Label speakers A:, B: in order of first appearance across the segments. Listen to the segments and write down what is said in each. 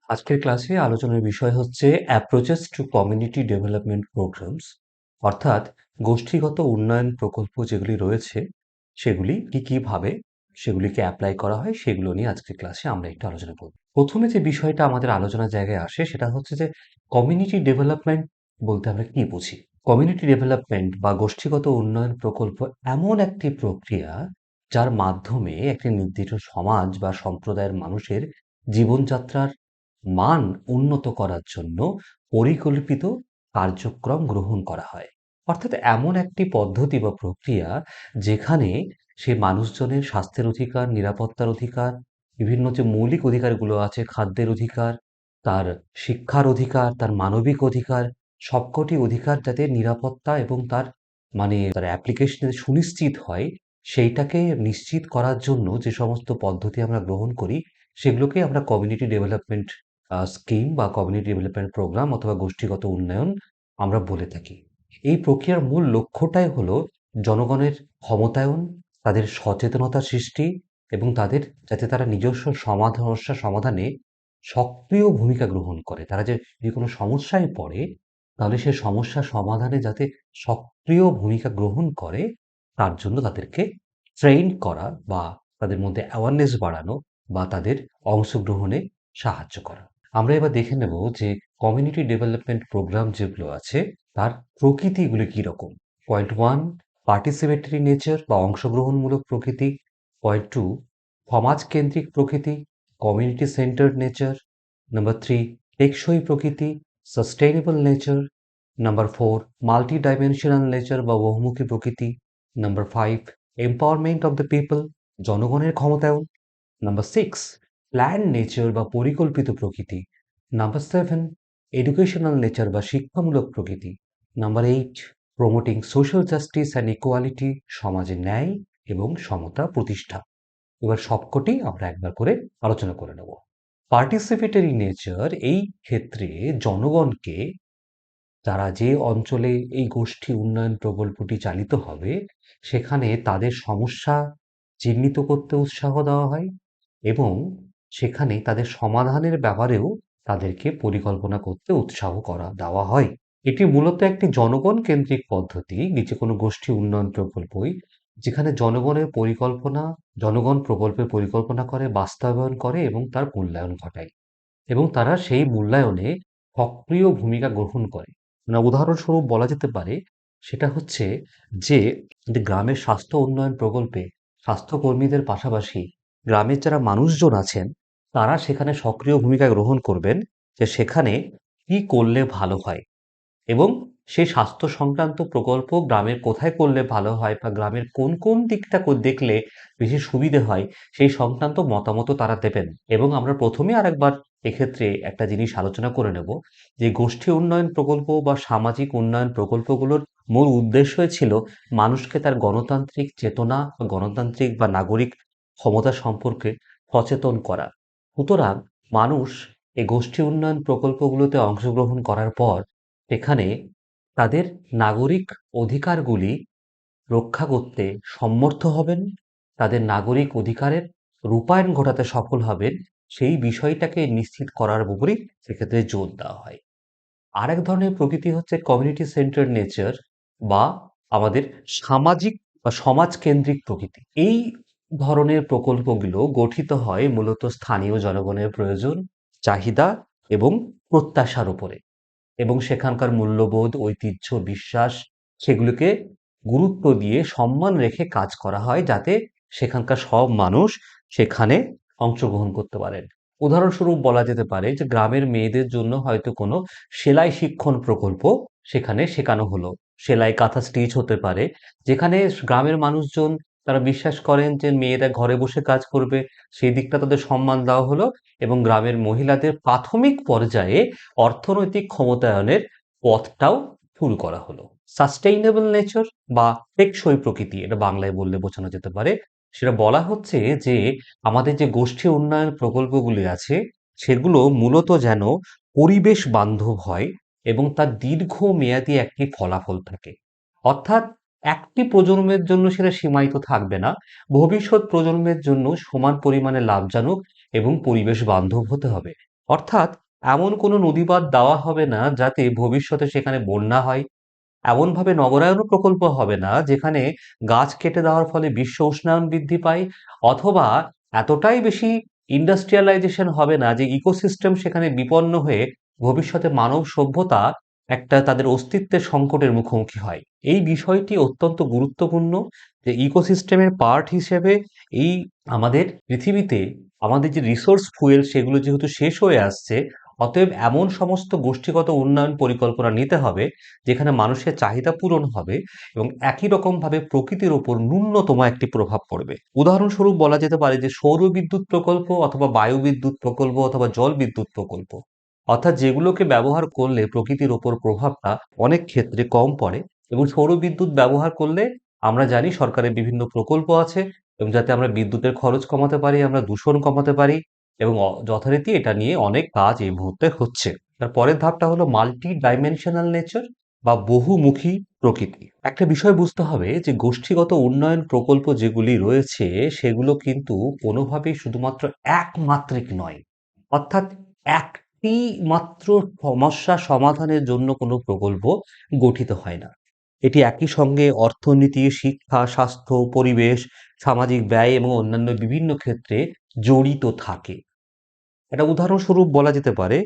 A: আজকের ক্লাসে আলোচনার বিষয় হচ্ছে approaches two community development programs, অর্থাৎ গোষ্ঠীগত উন্নয়ন প্রকল্প যেগুলি রয়েছে সেগুলি কিভাবে সেগুলিকে অ্যাপ্লাই করা হয় সেগুলো নিয়ে আজকের ক্লাসে আমরা একটু আলোচনা করব। প্রথমে যে বিষয়টা আমাদের আলোচনার জায়গায় আসে সেটা হচ্ছে যে কমিউনিটি ডেভেলপমেন্ট বলতে আমরা কি বুঝি। কমিউনিটি ডেভেলপমেন্ট বা গোষ্ঠীগত উন্নয়ন প্রকল্প এমন একটি প্রক্রিয়া যার মাধ্যমে একটি নির্দিষ্ট সমাজ বা সম্প্রদায়ের মানুষের জীবনযাত্রার মান উন্নত করার জন্য পরিকল্পিত কার্যক্রম গ্রহণ করা হয়। অর্থাৎ এমন একটি পদ্ধতি বা প্রক্রিয়া যেখানে সে মানুষজনের স্বাস্থ্যের অধিকার, নিরাপত্তার অধিকার, বিভিন্ন যে মৌলিক অধিকারগুলো আছে, খাদ্যের অধিকার, তার শিক্ষার অধিকার, তার মানবিক অধিকার, সবকটি অধিকার যাতে নিরাপত্তা এবং তার অ্যাপ্লিকেশনে সুনিশ্চিত হয়, সেইটাকে নিশ্চিত করার জন্য যে সমস্ত পদ্ধতি আমরা গ্রহণ করি সেগুলোকে আমরা কমিউনিটি ডেভেলপমেন্ট স্কিম বা কমিউনিটি ডেভেলপমেন্ট প্রোগ্রাম অথবা গোষ্ঠীগত উন্নয়ন আমরা বলে থাকি। এই প্রক্রিয়ার মূল লক্ষ্যটাই হলো জনগণের ক্ষমতায়ন, তাদের সচেতনতা সৃষ্টি এবং তাদের যাতে তারা নিজস্ব সমস্যা সমাধানে সক্রিয় ভূমিকা গ্রহণ করে। তারা যে কোনো সমস্যায় পড়ে তাহলে সে সমস্যা সমাধানে যাতে সক্রিয় ভূমিকা গ্রহণ করে তার জন্য তাদেরকে ট্রেন করা বা তাদের মধ্যে অ্যাওয়ারনেস বাড়ানো বা তাদের অংশগ্রহণে সাহায্য করা। আমরা এবার দেখে নেব যে কমিউনিটি ডেভেলপমেন্ট প্রোগ্রাম যেগুলো আছে তার প্রকৃতিগুলো কি রকম। পয়েন্ট ওয়ান, পার্টিসিপেটরি নেচার বা অংশগ্রহণমূলক প্রকৃতি। পয়েন্ট টু, সমাজকেন্দ্রিক প্রকৃতি, community centred nature. Number three, টেকসই প্রকৃতি, sustainable nature. Number four, multi dimensional nature বা বহুমুখী প্রকৃতি। Number five, empowerment of the people, জনগণের ক্ষমতায়ন। নাম্বার সিক্স, প্ল্যান নেচার বা পরিকল্পিত প্রকৃতি। নাম্বার সেভেন, এডুকেশনাল নেচার বা শিক্ষামূলক প্রকৃতি। Number eight, promoting social justice and equality, সমাজে ন্যায় এবং সমতা প্রতিষ্ঠা। এবার সবকটি আমরা একবার করে আলোচনা করে নেব। পার্টিসিপেটরি নেচার এই ক্ষেত্রে জনগণকে, তারা যে অঞ্চলে এই গোষ্ঠী উন্নয়ন প্রকল্পটি চালিত হবে সেখানে তাদের সমস্যা চিহ্নিত করতে উৎসাহ দেওয়া হয় এবং সেখানে তাদের সমাধানের ব্যাপারেও তাদেরকে পরিকল্পনা করতে উৎসাহ দেওয়া হয়। এটি মূলত একটি জনগণ কেন্দ্রিক পদ্ধতি, যে কোনো গোষ্ঠী উন্নয়ন প্রকল্পই, যেখানে জনগণ প্রকল্পের পরিকল্পনা করে, বাস্তবায়ন করে এবং তার মূল্যায়ন ঘটায় এবং তারা সেই মূল্যায়নে সক্রিয় ভূমিকা গ্রহণ করে। উদাহরণস্বরূপ বলা যেতে পারে সেটা হচ্ছে যে গ্রামের স্বাস্থ্য উন্নয়ন প্রকল্পে স্বাস্থ্যকর্মীদের পাশাপাশি গ্রামের যারা মানুষজন আছেন তারা সেখানে সক্রিয় ভূমিকা গ্রহণ করবেন যে সেখানে কি করলে ভালো হয় এবং সেই স্বাস্থ্য সংক্রান্ত প্রকল্প গ্রামের কোথায় করলে ভালো হয় বা গ্রামের কোন কোন দিকটা দেখলে বেশি সুবিধে হয় সেই সংক্রান্ত মতামতও তারা দেবেন। এবং আমরা প্রথমে আরেকবার এক্ষেত্রে একটা জিনিস আলোচনা করে নেব যে গোষ্ঠী উন্নয়ন প্রকল্প বা সামাজিক উন্নয়ন প্রকল্পগুলোর মূল উদ্দেশ্যই ছিল মানুষকে তার গণতান্ত্রিক চেতনা বা গণতান্ত্রিক বা নাগরিক ক্ষমতা সম্পর্কে সচেতন করা। সুতরাং মানুষ এই গোষ্ঠী উন্নয়ন প্রকল্পগুলোতে অংশগ্রহণ করার পর এখানে তাদের নাগরিক অধিকারগুলি রক্ষা করতে সমর্থ হবেন, তাদের নাগরিক অধিকারের রূপায়ণ ঘটাতে সফল হবেন, সেই বিষয়টাকে নিশ্চিত করার উপরই সেক্ষেত্রে জোর দেওয়া হয়। আরেক ধরনের প্রকৃতি হচ্ছে কমিউনিটি সেন্টার নেচার বা আমাদের সামাজিক বা সমাজকেন্দ্রিক প্রকৃতি। এই ধরনের প্রকল্পগুলো গঠিত হয় মূলত স্থানীয় জনগণের প্রয়োজন, চাহিদা এবং প্রত্যাশার উপরে এবং সেখানকার মূল্যবোধ, ঐতিহ্য, বিশ্বাস সেগুলোকে গুরুত্ব দিয়ে সম্মান রেখে কাজ করা হয় যাতে সেখানকার সব মানুষ সেখানে অংশগ্রহণ করতে পারেন। উদাহরণস্বরূপ বলা যেতে পারে যে গ্রামের মেয়েদের জন্য হয়তো কোনো সেলাই শিক্ষণ প্রকল্প সেখানে শেখানো হলো। সেলাই, কাঁথা স্টিচ হতে পারে, যেখানে গ্রামের মানুষজন তারা বিশ্বাস করেন যে মেয়েরা ঘরে বসে কাজ করবে, সেই দিকটা তাদের সম্মান দেওয়া হলো এবং গ্রামের মহিলাদের প্রাথমিক পর্যায়ে অর্থনৈতিক ক্ষমতায়নের পথটাও শুরু করা হলো। সাস্টেইনেবল নেচার বা টেকসই প্রকৃতি, এটা বাংলায় বললে বোঝানো যেতে পারে। সেটা বলা হচ্ছে যে আমাদের যে গোষ্ঠী উন্নয়ন প্রকল্পগুলি আছে সেগুলো মূলত যেন পরিবেশ বান্ধব হয় এবং তার দীর্ঘমেয়াদী একটি ফলাফল থাকে। অর্থাৎ একটি প্রজন্মের জন্য সেটা সীমায়িত থাকবে না, ভবিষ্যৎ প্রজন্মের জন্য সমান পরিমাণে লাভজনক এবং পরিবেশ বান্ধব হতে হবে। অর্থাৎ এমন কোনো নদীবাঁধ দেওয়া হবে না যাতে ভবিষ্যতে সেখানে বন্যা হয়, এমনভাবে নগরায়ণ প্রকল্প হবে না যেখানে গাছ কেটে দেওয়ার ফলে বিশ্ব উষ্ণায়ন বৃদ্ধি পায়, অথবা এতটাই বেশি ইন্ডাস্ট্রিয়ালাইজেশন হবে না যে ইকোসিস্টেম সেখানে বিপন্ন হয়ে ভবিষ্যতে মানব সভ্যতা একটা তাদের অস্তিত্বের সংকটের মুখোমুখি হয়। এই বিষয়টি অত্যন্ত গুরুত্বপূর্ণ যে ইকোসিস্টেমের পার্ট হিসেবে এই আমাদের পৃথিবীতে আমাদের যে রিসোর্স ফুয়েল সেগুলো যেহেতু শেষ হয়ে আসছে, অতএব এমন সমস্ত গোষ্ঠীগত উন্নয়ন পরিকল্পনা নিতে হবে যেখানে মানুষের চাহিদা পূরণ হবে এবং একই রকমভাবে প্রকৃতির ওপর ন্যূনতম একটি প্রভাব পড়বে। উদাহরণস্বরূপ বলা যেতে পারে যে সৌর বিদ্যুৎ প্রকল্প অথবা বায়ু বিদ্যুৎ প্রকল্প অথবা জল বিদ্যুৎ প্রকল্প, অর্থাৎ যেগুলোকে ব্যবহার করলে প্রকৃতির ওপর প্রভাবটা অনেক ক্ষেত্রে কম পড়ে। এবং সৌর বিদ্যুৎ ব্যবহার করলে আমরা জানি সরকারের বিভিন্ন প্রকল্প আছে এবং যাতে আমরা বিদ্যুতের খরচ কমাতে পারি, আমরা দূষণ কমাতে পারি এবং যথারীতি এটা নিয়ে অনেক কাজ এই মুহূর্তে হচ্ছে। তার পরের ধাপটা হলো মাল্টি ডাইমেনশনাল নেচার বা বহুমুখী প্রকৃতি। একটা বিষয় বুঝতে হবে যে গোষ্ঠীগত উন্নয়ন প্রকল্প যেগুলি রয়েছে সেগুলো কিন্তু কোনোভাবেই শুধুমাত্র একমাত্রিক নয়। অর্থাৎ একটি মাত্র সমস্যা সমাধানের জন্য কোনো প্রকল্প গঠিত হয় না। এটি একই সঙ্গে অর্থনীতি, শিক্ষা, স্বাস্থ্য, পরিবেশ, সামাজিক ব্যয় এবং অন্যান্য বিভিন্ন ক্ষেত্রে জড়িত থাকে। একটা উদাহরণস্বরূপ বলা যেতে পারে,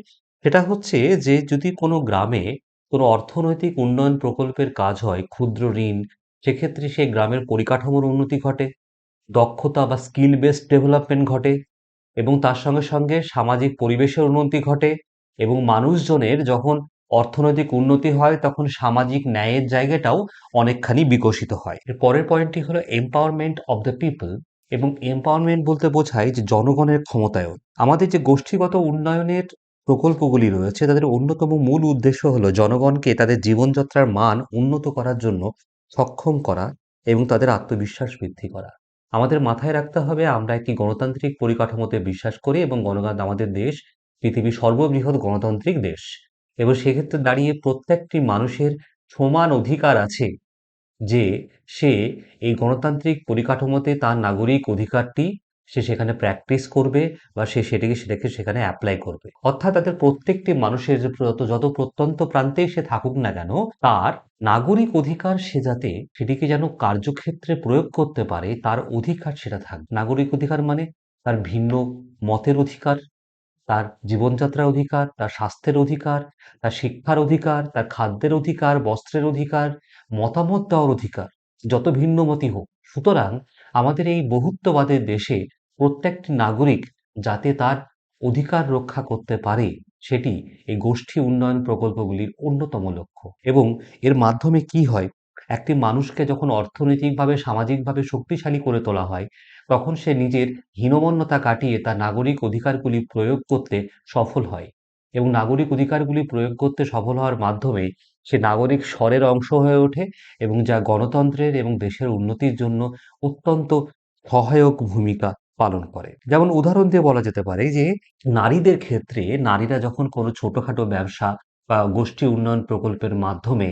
A: সেটা হচ্ছে যে যদি কোনো গ্রামে কোনো অর্থনৈতিক উন্নয়ন প্রকল্পের কাজ হয়, ক্ষুদ্র ঋণ, সেক্ষেত্রে সেই গ্রামের পরিকাঠামোর উন্নতি ঘটে, দক্ষতা বা স্কিল বেসড ডেভেলপমেন্ট ঘটে এবং তার সঙ্গে সঙ্গে সামাজিক পরিবেশের উন্নতি ঘটে এবং মানুষজনের যখন অর্থনৈতিক উন্নতি হয় তখন সামাজিক ন্যায়ের জায়গাটাও অনেকখানি বিকশিত হয়। এর পরের পয়েন্টটি হলো এম্পাওয়ারমেন্ট অব দ্য পিপল। এবং এম্পাওয়ারমেন্ট বলতে বোঝায় যে জনগণের ক্ষমতায়ন। আমাদের যে গোষ্ঠীগত উন্নয়নের প্রকল্পগুলি রয়েছে তাদের অন্যতম মূল উদ্দেশ্য হলো জনগণকে তাদের জীবনযাত্রার মান উন্নত করার জন্য সক্ষম করা এবং তাদের আত্মবিশ্বাস বৃদ্ধি করা। আমাদের মাথায় রাখতে হবে আমরা একটি গণতান্ত্রিক পরিকাঠামোতে বিশ্বাস করি এবং আমাদের দেশ পৃথিবীর সর্ববৃহৎ গণতান্ত্রিক দেশ এবং সেক্ষেত্রে দাঁড়িয়ে প্রত্যেকটি মানুষের সমান অধিকার আছে যে সে এই গণতান্ত্রিক পরিকাঠামোতে তার নাগরিক অধিকারটি সে সেখানে প্র্যাকটিস করবে বা সে সেটাকে সেখানে অ্যাপ্লাই করবে। অর্থাৎ তাদের প্রত্যেকটি মানুষের যে যত প্রত্যন্ত প্রান্তেই সে থাকুক না কেন, তার নাগরিক অধিকার সে যাতে সেটিকে যেন কার্যক্ষেত্রে প্রয়োগ করতে পারে তার অধিকার সেটা থাকবে। নাগরিক অধিকার মানে তার ভিন্ন মতের অধিকার, তার জীবনযাত্রার অধিকার, তার স্বাস্থ্যের অধিকার, তার শিক্ষার অধিকার, তার খাদ্যের অধিকার, বস্ত্রের অধিকার, মতামত দেওয়ার অধিকার, যত ভিন্নমতই হোক। সুতরাং আমাদের এই বহুত্ববাদের দেশে প্রত্যেকটি নাগরিক যাতে তার অধিকার রক্ষা করতে পারে সেটি এই গোষ্ঠী উন্নয়ন প্রকল্পগুলির অন্যতম লক্ষ্য। এবং এর মাধ্যমে কি হয়, একটি মানুষকে যখন অর্থনৈতিকভাবে সামাজিকভাবে শক্তিশালী করে তোলা হয় তখন সে নিজের হীনমন্যতা কাটিয়ে তার নাগরিক অধিকারগুলি প্রয়োগ করতে সফল হয় এবং নাগরিক অধিকারগুলি প্রয়োগ করতে সফল হওয়ার মাধ্যমে সে নাগরিক স্বরের অংশ হয়ে ওঠে এবং যা গণতন্ত্রের এবং দেশের উন্নতির জন্য অত্যন্ত সহায়ক ভূমিকা পালন করে। যেমন উদাহরণ দিয়ে বলা যেতে পারে যে নারীদের ক্ষেত্রে নারীরা যখন কোনো ছোটখাটো ব্যবসা বা গোষ্ঠী উন্নয়ন প্রকল্পের মাধ্যমে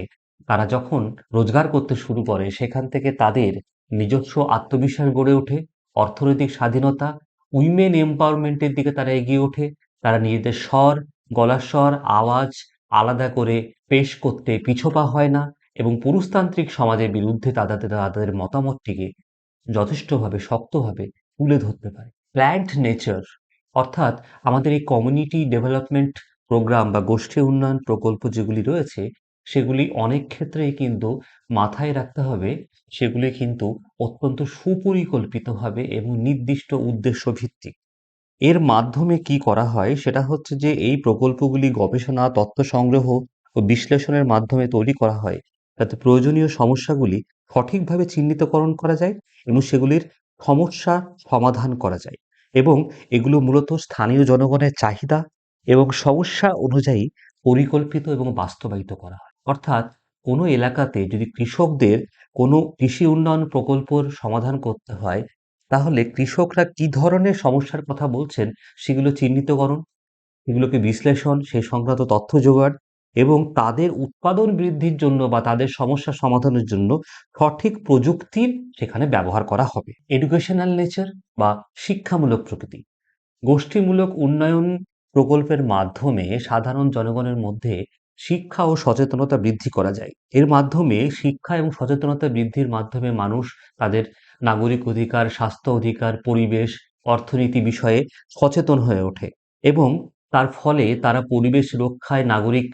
A: তারা যখন রোজগার করতে শুরু করে সেখান থেকে তাদের নিজস্ব আত্মবিশ্বাস গড়ে ওঠে, অর্থনৈতিক স্বাধীনতা, উইমেন এম্পাওয়ারমেন্টের দিকে তারা এগিয়ে ওঠে। তারা নিজেদের স্বর, গলার স্বর, আওয়াজ আলাদা করে পেশ করতে পিছপা হয় না এবং পুরুষতান্ত্রিক সমাজের বিরুদ্ধে তাদের মতামতটিকে যথেষ্টভাবে শক্তভাবে তুলে ধরতে পারে। প্ল্যান্ড নেচার, অর্থাৎ আমাদের এই কমিউনিটি ডেভেলপমেন্ট প্রোগ্রাম বা গোষ্ঠী উন্নয়ন প্রকল্প যেগুলি রয়েছে সেগুলি অনেক ক্ষেত্রেই কিন্তু মাথায় রাখতে হবে, সেগুলি কিন্তু অত্যন্ত সুপরিকল্পিতভাবে এবং নির্দিষ্ট উদ্দেশ্য ভিত্তিক। এর মাধ্যমে কি করা হয় সেটা হচ্ছে যে এই প্রকল্পগুলি গবেষণা, তথ্য সংগ্রহ ও বিশ্লেষণের মাধ্যমে তৈরি করা হয় যাতে প্রয়োজনীয় সমস্যাগুলি সঠিকভাবে চিহ্নিতকরণ করা যায় এবং সেগুলির সমস্যা সমাধান করা যায় এবং এগুলো মূলত স্থানীয় জনগণের চাহিদা এবং সমস্যা অনুযায়ী পরিকল্পিত এবং বাস্তবায়িত করা হয়। অর্থাৎ কোনো এলাকাতে যদি কৃষকদের কোনো কৃষি উন্নয়ন প্রকল্পর সমাধান করতে হয়, তাহলে কৃষকরা কি ধরনের সমস্যার কথা বলছেন সেগুলো চিহ্নিতকরণ, এগুলোকে বিশ্লেষণ, সে সংক্রান্ত তথ্য জোগাড় এবং তাদের উৎপাদন বৃদ্ধির জন্য বা তাদের সমস্যা সমাধানের জন্য সঠিক প্রযুক্তির সেখানে ব্যবহার করা হবে। এডুকেশনাল নেচার বা শিক্ষামূলক প্রকৃতি। গোষ্ঠীমূলক উন্নয়ন প্রকল্পের মাধ্যমে সাধারণ জনগণের মধ্যে শিক্ষা ও সচেতনতা বৃদ্ধি করা যায়। এর মাধ্যমে শিক্ষা এবং সচেতনতা বৃদ্ধির মাধ্যমে মানুষ তাদের নাগরিক অধিকার, স্বাস্থ্য অধিকার, পরিবেশ, অর্থনীতি বিষয়ে সচেতন হয়ে ওঠে এবং তার ফলে তারা পরিবেশ রক্ষায় নাগরিক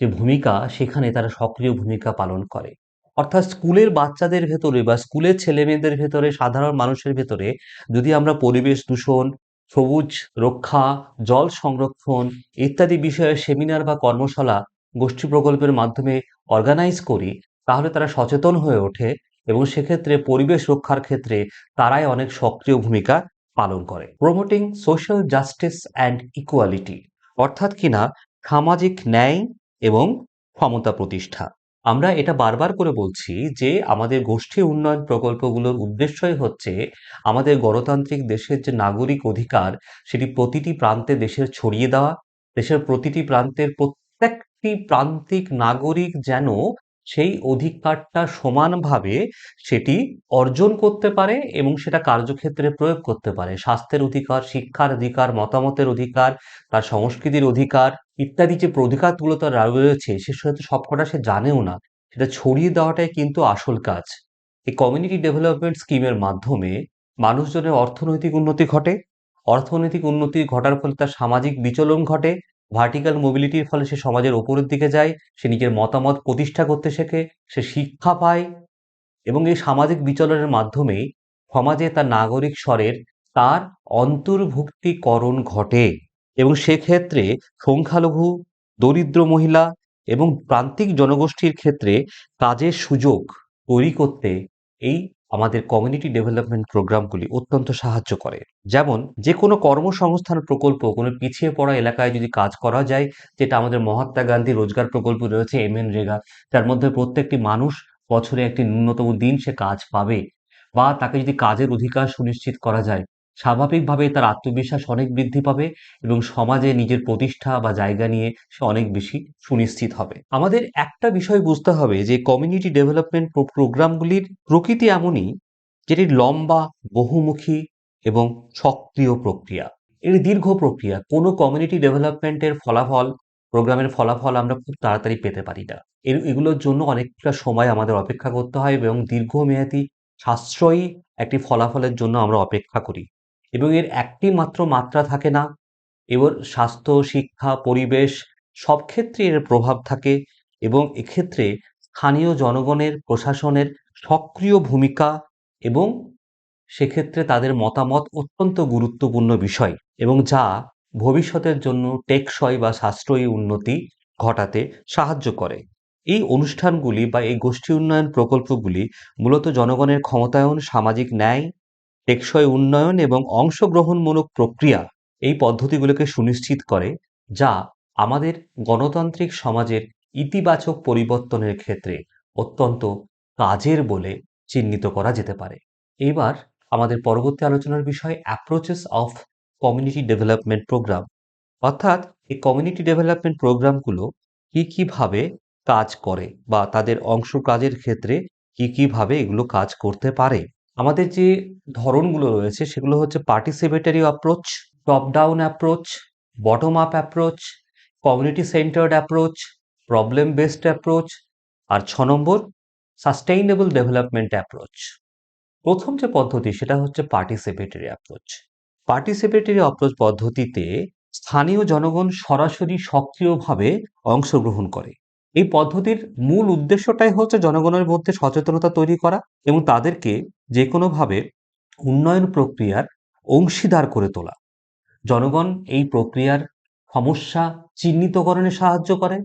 A: যে ভূমিকা সেখানে তারা সক্রিয় ভূমিকা পালন করে। অর্থাৎ স্কুলের বাচ্চাদের ভেতরে বা স্কুলের ছেলেমেয়েদের ভেতরে, সাধারণ মানুষের ভেতরে যদি আমরা পরিবেশ দূষণ, সবুজ রক্ষা, জল সংরক্ষণ ইত্যাদি বিষয়ে সেমিনার বা কর্মশালা গোষ্ঠী প্রকল্পের মাধ্যমে অর্গানাইজ করি, তাহলে তারা সচেতন হয়ে ওঠে এবং সেক্ষেত্রে পরিবেশ রক্ষার ক্ষেত্রে তারাই অনেক সক্রিয় ভূমিকা পালন করে। Promoting social justice and equality, অর্থাৎ কিনা সামাজিক ন্যায় এবং সমতা প্রতিষ্ঠা। আমরা এটা বারবার করে বলছি যে আমাদের গোষ্ঠী উন্নয়ন প্রকল্পগুলোর উদ্দেশ্যই হচ্ছে আমাদের গণতান্ত্রিক দেশের যে নাগরিক অধিকার সেটি প্রতিটি প্রান্তে দেশের ছড়িয়ে দেওয়া, দেশের প্রতিটি প্রান্তের প্রত্যেকটি প্রান্তিক নাগরিক যেন সেই অধিকারটা সমানভাবে সেটি অর্জন করতে পারে এবং সেটা কার্যক্ষেত্রে প্রয়োগ করতে পারে। স্বাস্থ্যের অধিকার, শিক্ষার অধিকার, মতামতের অধিকার, তার সংস্কৃতির অধিকার ইত্যাদি যে অধিকারগুলো তার রয়েছে সে হয়তো সবকটা সে জানেও না। সেটা ছড়িয়ে দেওয়াটাই কিন্তু আসল কাজ। এই কমিউনিটি ডেভেলপমেন্ট স্কিমের মাধ্যমে মানুষজনের অর্থনৈতিক উন্নতি ঘটে। অর্থনৈতিক উন্নতি ঘটার ফলে তার সামাজিক বিচলন ঘটে। ভার্টিক্যাল মোবিলিটির ফলে সে সমাজের ওপরের দিকে যায়। সে নিজের মতামত প্রতিষ্ঠা করতে শেখে। সে শিক্ষা পায় এবং এই সামাজিক বিচলনের মাধ্যমেই সমাজে তার নাগরিক স্বরের তার অন্তর্ভুক্তিকরণ ঘটে এবং সেক্ষেত্রে সংখ্যালঘু, দরিদ্র মহিলা এবং প্রান্তিক জনগোষ্ঠীর ক্ষেত্রে কাজের সুযোগ তৈরি করতে এই আমাদের কমিউনিটি ডেভেলপমেন্ট প্রোগ্রামগুলি অত্যন্ত সাহায্য করে। যেমন যে কোনো কর্মসংস্থান প্রকল্প কোনো পিছিয়ে পড়া এলাকায় যদি কাজ করা যায়, যেটা আমাদের মহাত্মা গান্ধী রোজগার প্রকল্প রয়েছে MNREGA, তার মধ্যে প্রত্যেকটি মানুষ বছরে একটি ন্যূনতম দিন সে কাজ পাবে বা তাকে যদি কাজের অধিকার সুনিশ্চিত করা যায়, স্বাভাবিকভাবে তার আত্মবিশ্বাস অনেক বৃদ্ধি পাবে এবং সমাজে নিজের প্রতিষ্ঠা বা জায়গা নিয়ে সে অনেক বেশি সুনিশ্চিত হবে। আমাদের একটা বিষয় বুঝতে হবে যে কমিউনিটি ডেভেলপমেন্ট প্রোগ্রামগুলির প্রকৃতি এমনই যেটি লম্বা, বহুমুখী এবং সক্রিয় প্রক্রিয়া। এটি দীর্ঘ প্রক্রিয়া। কোনো কমিউনিটি ডেভেলপমেন্টের ফলাফল, প্রোগ্রামের ফলাফল আমরা খুব তাড়াতাড়ি পেতে পারি না। এগুলোর জন্য অনেকটা সময় আমাদের অপেক্ষা করতে হয় এবং দীর্ঘমেয়াদী সাশ্রয়ী একটি ফলাফলের জন্য আমরা অপেক্ষা করি এবং এর একটি মাত্র মাত্রা থাকে না। এবার স্বাস্থ্য, শিক্ষা, পরিবেশ সব ক্ষেত্রে এর প্রভাব থাকে এবং এক্ষেত্রে স্থানীয় জনগণের, প্রশাসনের সক্রিয় ভূমিকা এবং সেক্ষেত্রে তাদের মতামত অত্যন্ত গুরুত্বপূর্ণ বিষয় এবং যা ভবিষ্যতের জন্য টেকসই বা সাশ্রয়ী উন্নতি ঘটাতে সাহায্য করে। এই অনুষ্ঠানগুলি বা এই গোষ্ঠী উন্নয়ন প্রকল্পগুলি মূলত জনগণের ক্ষমতায়ন, সামাজিক ন্যায়, টেকসই উন্নয়ন এবং অংশগ্রহণমূলক প্রক্রিয়া এই পদ্ধতিগুলোকে সুনিশ্চিত করে, যা আমাদের গণতান্ত্রিক সমাজের ইতিবাচক পরিবর্তনের ক্ষেত্রে অত্যন্ত কাজের বলে চিহ্নিত করা যেতে পারে। এবার আমাদের পরবর্তী আলোচনার বিষয় approaches of community development program, অর্থাৎ এই কমিউনিটি ডেভেলপমেন্ট প্রোগ্রামগুলো কিভাবে কাজ করে বা তাদের অংশ কাজের ক্ষেত্রে কিভাবে এগুলো কাজ করতে পারে। আমাদের যে ধরনগুলো রয়েছে সেগুলো হচ্ছে participatory approach, top down approach, bottom up approach, community centred approach, problem based approach আর 6 নম্বর সাস্টেইনেবল ডেভেলপমেন্ট অ্যাপ্রোচ। প্রথম যে পদ্ধতি সেটা হচ্ছে পার্টিসিপেটরি অ্যাপ্রোচ। পার্টিসিপেটরি অ্যাপ্রোচ পদ্ধতিতে স্থানীয় জনগণ সরাসরি সক্রিয়ভাবে অংশগ্রহণ করে। এই পদ্ধতির মূল উদ্দেশ্যটাই হচ্ছে জনগণের মধ্যে সচেতনতা তৈরি করা এবং তাদেরকে যে কোনোভাবে উন্নয়ন প্রক্রিয়ার অংশীদার করে তোলা। জনগণ এই প্রক্রিয়ার সমস্যা চিহ্নিতকরণে সাহায্য করে।